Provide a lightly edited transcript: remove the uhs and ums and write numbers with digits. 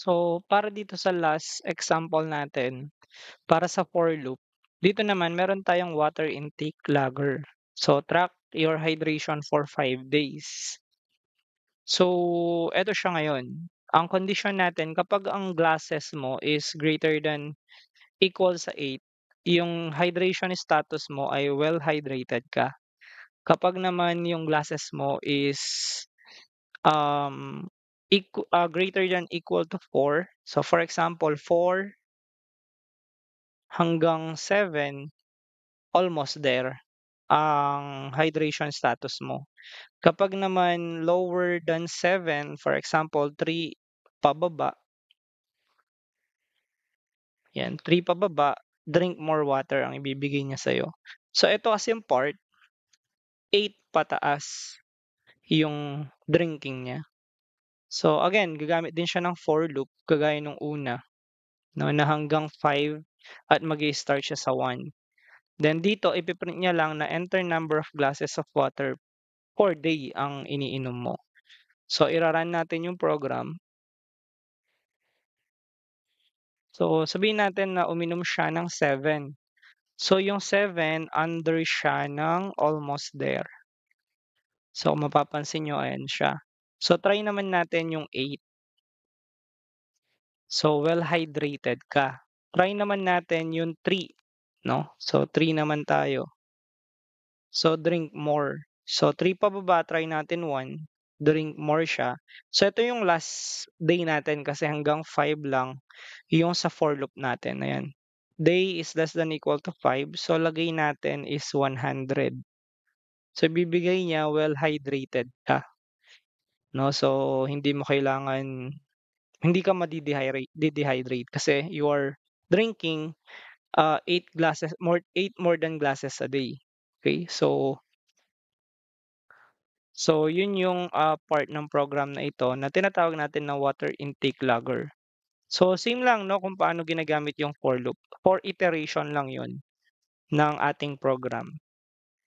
So, para dito sa last example natin, para sa for loop, dito naman meron tayong water intake logger. So, track your hydration for 5 days. So, eto siya ngayon. Ang condition natin kapag ang glasses mo is greater than equal sa 8, yung hydration status mo ay well hydrated ka. Kapag naman yung glasses mo is um greater than equal to 4, so for example 4 hanggang 7, almost there ang hydration status mo. Kapag naman lower than 7, for example 3 pababa, yan 3 pababa, drink more water ang ibibigay niya sa'yo. So ito kasing part, 8 pataas yung drinking niya. So again, gagamit din siya ng for loop kagaya nung una, 'no, na hanggang 5 at mag-i-start siya sa 1. Then dito ipi-print niya lang na enter number of glasses of water per day ang iniinom mo. So ira-run natin yung program. So sabihin natin na uminom siya ng 7. So yung 7 under siya ng almost there. So mapapansin niyo ayan siya. So try naman natin yung 8. So well hydrated ka. Try naman natin yung 3, 'no? So 3 naman tayo. So drink more. So 3 pababa, try natin 1, drink more siya. So ito yung last day natin kasi hanggang 5 lang yung sa for loop natin, ayan. Day is less than equal to 5, so lagay natin is 100. So ibibigay niya well hydrated ka, 'no? So hindi ka dehydrate kasi you are drinking 8 more than glasses a day. Okay? So yun yung part ng program na ito na tinatawag natin na water intake logger. So same lang 'no kung paano ginagamit yung for loop. For iteration lang yun ng ating program.